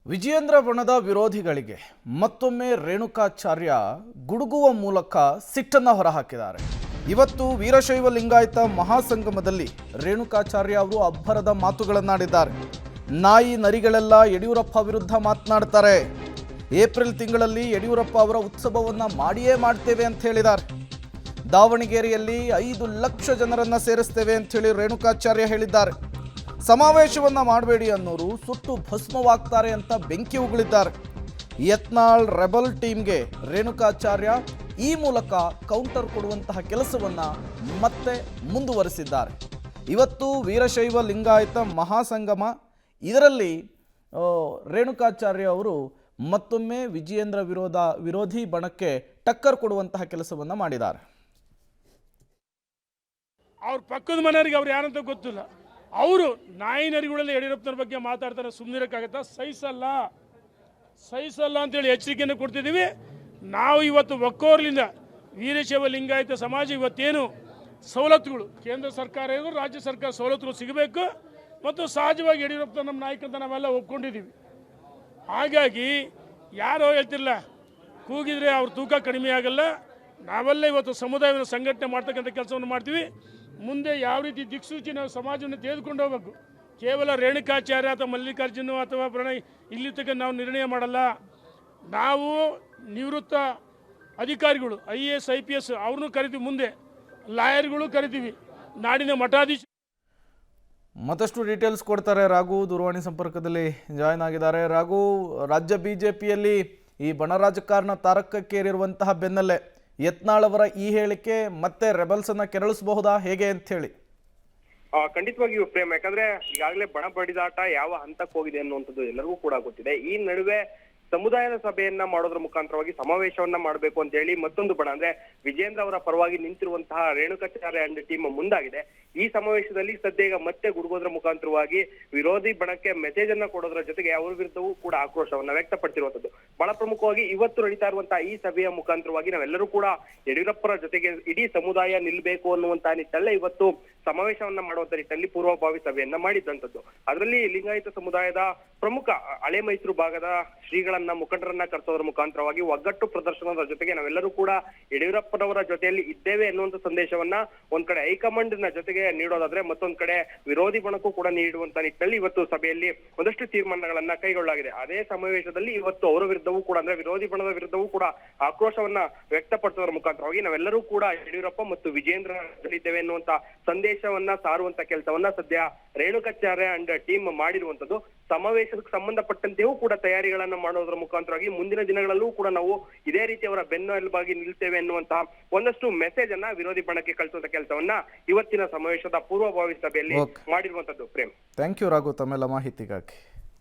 ವಿಜಯೇಂದ್ರ ಬಣದ ವಿರೋಧಿಗಳಿಗೆ ಮತ್ತೊಮ್ಮೆ ರೇಣುಕಾಚಾರ್ಯ ಗುಡುಗುವ ಮೂಲಕ ಸಿಟ್ಟನ್ನು ಹೊರಹಾಕಿದ್ದಾರೆ. ಇವತ್ತು ವೀರಶೈವ ಲಿಂಗಾಯತ ಮಹಾಸಂಗಮದಲ್ಲಿ ರೇಣುಕಾಚಾರ್ಯ ಅವರು ಅಬ್ಬರದ ಮಾತುಗಳನ್ನಾಡಿದ್ದಾರೆ. ನಾಯಿ ನರಿಗಳೆಲ್ಲ ಯಡಿಯೂರಪ್ಪ ವಿರುದ್ಧ ಮಾತನಾಡ್ತಾರೆ. ಏಪ್ರಿಲ್ ತಿಂಗಳಲ್ಲಿ ಯಡಿಯೂರಪ್ಪ ಅವರ ಉತ್ಸವವನ್ನು ಮಾಡಿಯೇ ಮಾಡ್ತೇವೆ ಅಂತ ಹೇಳಿದ್ದಾರೆ. ದಾವಣಗೆರೆಯಲ್ಲಿ 5 ಲಕ್ಷ ಜನರನ್ನ ಸೇರಿಸ್ತೇವೆ ಅಂತ ಹೇಳಿ ರೇಣುಕಾಚಾರ್ಯ ಹೇಳಿದ್ದಾರೆ. ಸಮಾವೇಶವನ್ನ ಮಾಡಬೇಡಿ ಅನ್ನೋರು ಸುಟ್ಟು ಭಸ್ಮವಾಗ್ತಾರೆ ಅಂತ ಬೆಂಕಿ ಉಗುಳಿದ್ದಾರೆ. ಯತ್ನಾಳ್ ರೆಬಲ್ ಟೀಮ್ಗೆ ರೇಣುಕಾಚಾರ್ಯ ಈ ಮೂಲಕ ಕೌಂಟರ್ ಕೊಡುವಂತಹ ಕೆಲಸವನ್ನ ಮತ್ತೆ ಮುಂದುವರಿಸಿದ್ದಾರೆ. ಇವತ್ತು ವೀರಶೈವ ಲಿಂಗಾಯತ ಮಹಾಸಂಗಮ, ಇದರಲ್ಲಿ ರೇಣುಕಾಚಾರ್ಯ ಅವರು ಮತ್ತೊಮ್ಮೆ ವಿಜಯೇಂದ್ರ ವಿರೋಧಿ ಬಣಕ್ಕೆ ಟಕ್ಕರ್ ಕೊಡುವಂತಹ ಕೆಲಸವನ್ನ ಮಾಡಿದ್ದಾರೆ. ಅವ್ರ ಪಕ್ಕದ ಮನೆಯವರಿಗೆ ಅವ್ರು ಯಾರಂತ ಗೊತ್ತಿಲ್ಲ. ಅವರು ನಾಯಿ ನರಿಗಳಲ್ಲಿ ಯಡಿಯೂರಪ್ಪನವ್ರ ಬಗ್ಗೆ ಮಾತಾಡ್ತಾರೆ. ಸುಮ್ಮನಿರೋಕ್ಕಾಗತ್ತಾ? ಸಹಿಸಲ್ಲ ಅಂತೇಳಿ ಎಚ್ಚರಿಕೆಯನ್ನು ಕೊಡ್ತಿದ್ದೀವಿ. ನಾವು ಇವತ್ತು ಒಕ್ಕೋರ್ಲಿಂದ ವೀರಶೈವ ಲಿಂಗಾಯತ ಸಮಾಜ ಇವತ್ತೇನು ಸವಲತ್ತುಗಳು ಕೇಂದ್ರ ಸರ್ಕಾರ ಇರೋ ರಾಜ್ಯ ಸರ್ಕಾರ ಸವಲತ್ತುಗಳು ಸಿಗಬೇಕು ಮತ್ತು ಸಹಜವಾಗಿ ಯಡಿಯೂರಪ್ಪ ನಮ್ಮ ನಾಯಕ ಅಂತ ನಾವೆಲ್ಲ ಒಪ್ಕೊಂಡಿದ್ದೀವಿ. ಹಾಗಾಗಿ ಯಾರೋ ಹೇಳ್ತಿರಲ್ಲ, ಕೂಗಿದ್ರೆ ಅವ್ರ ತೂಕ ಕಡಿಮೆ ಆಗಲ್ಲ. ನಾವೆಲ್ಲ ಇವತ್ತು ಸಮುದಾಯವನ್ನು ಸಂಘಟನೆ ಮಾಡ್ತಕ್ಕಂಥ ಕೆಲಸವನ್ನು ಮಾಡ್ತೀವಿ. ಮುಂದೆ ಯಾವ ರೀತಿ ದಿಕ್ಸೂಚಿ ನಾವು ಸಮಾಜವನ್ನು ತೆಗೆದುಕೊಂಡು ಹೋಗಬೇಕು. ಕೇವಲ ರೇಣುಕಾಚಾರ್ಯ ಅಥವಾ ಮಲ್ಲಿಕಾರ್ಜುನ ಅಥವಾ ಪ್ರಣಯ್ ಇಲ್ಲಿ ತನಕ ನಾವು ನಿರ್ಣಯ ಮಾಡಲ್ಲ. ನಾವು ನಿವೃತ್ತ ಅಧಿಕಾರಿಗಳು IAS IPS ಅವ್ರನ್ನೂ ಕರಿತೀವಿ, ಮುಂದೆ ಲಾಯರ್ಗಳು ಕರಿತೀವಿ, ನಾಡಿನ ಮಠಾಧೀಶ. ಮತ್ತಷ್ಟು ಡೀಟೇಲ್ಸ್ ಕೊಡ್ತಾರೆ. ರಾಘು ದೂರವಾಣಿ ಸಂಪರ್ಕದಲ್ಲಿ ಜಾಯ್ನ್ ಆಗಿದ್ದಾರೆ. ರಾಘು, ರಾಜ್ಯ ಬಿಜೆಪಿಯಲ್ಲಿ ಈ ಬಣ ರಾಜಕಾರಣ ತಾರಕಕ್ಕೇರಿರುವಂತಹ ಬೆನ್ನಲ್ಲೇ ಯತ್ನಾಳ್ ಅವರ ಈ ಹೇಳಿಕೆ ಮತ್ತೆ ರೆಬಲ್ಸ್ ಅನ್ನ ಕೆರಳಿಸಬಹುದಾ, ಹೇಗೆ ಅಂತ ಹೇಳಿ? ಖಂಡಿತವಾಗಿಯೂ ಪ್ರೇಮ್, ಯಾಕಂದ್ರೆ ಈಗಾಗಲೇ ಬಣ ಬಡಿದಾಟ ಯಾವ ಹಂತಕ್ಕೆ ಹೋಗಿದೆ ಅನ್ನುವಂಥದ್ದು ಎಲ್ಲರಿಗೂ ಕೂಡ ಗೊತ್ತಿದೆ. ಈ ನಡುವೆ ಸಮುದಾಯದ ಸಭೆಯನ್ನ ಮಾಡೋದ್ರ ಮುಖಾಂತರವಾಗಿ ಸಮಾವೇಶವನ್ನ ಮಾಡಬೇಕು ಅಂತ ಹೇಳಿ ಮತ್ತೊಂದು ಬಣ ಅಂದ್ರೆ ವಿಜೇಂದ್ರ ಅವರ ಪರವಾಗಿ ನಿಂತಿರುವಂತಹ ರೇಣುಕಾಚಾರ್ಯ ಅಂಡ್ ಟೀಮ್ ಮುಂದಾಗಿದೆ. ಈ ಸಮಾವೇಶದಲ್ಲಿ ಸದ್ಯ ಈಗ ಮತ್ತೆ ಗುಡುಗೋದ್ರ ಮುಖಾಂತರವಾಗಿ ವಿರೋಧಿ ಬಣಕ್ಕೆ ಮೆಸೇಜ್ ಅನ್ನ ಕೊಡೋದ್ರ ಜೊತೆಗೆ ಅವರ ವಿರುದ್ಧವೂ ಕೂಡ ಆಕ್ರೋಶವನ್ನ ವ್ಯಕ್ತಪಡಿಸಿರುವಂತದ್ದು. ಬಹಳ ಪ್ರಮುಖವಾಗಿ ಇವತ್ತು ನಡೀತಾ ಇರುವಂತಹ ಈ ಸಭೆಯ ಮುಖಾಂತರವಾಗಿ ನಾವೆಲ್ಲರೂ ಕೂಡ ಯಡಿಯೂರಪ್ಪರ ಜೊತೆಗೆ ಇಡೀ ಸಮುದಾಯ ನಿಲ್ಬೇಕು ಅನ್ನುವಂತಹ ನಿಟ್ಟಲ್ಲೇ ಇವತ್ತು ಸಮಾವೇಶವನ್ನ ಮಾಡುವಂತ ನಿಟ್ಟಲ್ಲಿ ಪೂರ್ವಭಾವಿ ಸಭೆಯನ್ನ ಮಾಡಿದ್ದಂಥದ್ದು. ಅದರಲ್ಲಿ ಲಿಂಗಾಯತ ಸಮುದಾಯದ ಪ್ರಮುಖ ಹಳೆ ಮೈಸೂರು ಭಾಗದ ಶ್ರೀಗಳನ್ನ ಮುಖಂಡರನ್ನ ಕರೆಸೋದ್ರ ಮುಖಾಂತರವಾಗಿ ಒಗ್ಗಟ್ಟು ಪ್ರದರ್ಶನದ ಜೊತೆಗೆ ನಾವೆಲ್ಲರೂ ಕೂಡ ಯಡಿಯೂರಪ್ಪನವರ ಜೊತೆಯಲ್ಲಿ ಇದ್ದೇವೆ ಅನ್ನುವಂತ ಸಂದೇಶವನ್ನ ಒಂದ್ ಕಡೆ ಹೈಕಮಾಂಡ್ ನ ಜೊತೆಗೆ ನೀಡೋದಾದ್ರೆ ಮತ್ತೊಂದ್ ಕಡೆ ವಿರೋಧಿ ಬಣಕ್ಕೂ ಕೂಡ ನೀಡುವಂತ ನಿಟ್ಟಿನಲ್ಲಿ ಇವತ್ತು ಸಭೆಯಲ್ಲಿ ಒಂದಷ್ಟು ತೀರ್ಮಾನಗಳನ್ನ ಕೈಗೊಳ್ಳಲಾಗಿದೆ. ಅದೇ ಸಮಾವೇಶದಲ್ಲಿ ಇವತ್ತು ಅವರ ವಿರುದ್ಧವೂ ಕೂಡ ಅಂದ್ರೆ ವಿರೋಧಿ ಬಣದ ವಿರುದ್ಧವೂ ಕೂಡ ಆಕ್ರೋಶವನ್ನ ವ್ಯಕ್ತಪಡಿಸೋದ್ರ ಮುಖಾಂತರವಾಗಿ ನಾವೆಲ್ಲರೂ ಕೂಡ ಯಡಿಯೂರಪ್ಪ ಮತ್ತು ವಿಜೇಂದ್ರ ಇದ್ದೇವೆ ಅನ್ನುವಂತ ಸಂದೇಶವನ್ನ ಸಾರುವಂತ ಕೆಲಸವನ್ನ ಸದ್ಯ ರೇಣುಕಾಚಾರ್ಯ ಅಂಡ್ ಟೀಮ್ ಮಾಡಿರುವಂತದ್ದು. ಸಮಾವೇಶಕ್ಕೆ ಸಂಬಂಧಪಟ್ಟಂತೆಯೂ ಕೂಡ ತಯಾರಿಗಳನ್ನ ಮಾಡೋದ್ರ ಮುಖಾಂತರವಾಗಿ ಮುಂದಿನ ದಿನಗಳಲ್ಲೂ ಕೂಡ ನಾವು ಇದೇ ರೀತಿ ಅವರ ಬೆನ್ನೆಲುಬಾಗಿ ನಿಲ್ತೇವೆ ಎನ್ನುವಂತಹ ಒಂದಷ್ಟು ಮೆಸೇಜ್ ಅನ್ನ ವಿರೋಧಿ ಬಣಕ್ಕೆ ಕಳಿಸುವಂತ ಕೆಲಸವನ್ನ ಇವತ್ತಿನ ಸಮಾವೇಶದ ಪೂರ್ವಭಾವಿ ಸಭೆಯಲ್ಲಿ ಮಾಡಿರುವಂತದ್ದು. ಪ್ರೇಮ್, ಥ್ಯಾಂಕ್ ಯು ರಾಘು ತಮ್ಮೆಲ್ಲ ಮಾಹಿತಿಗಾಗಿ.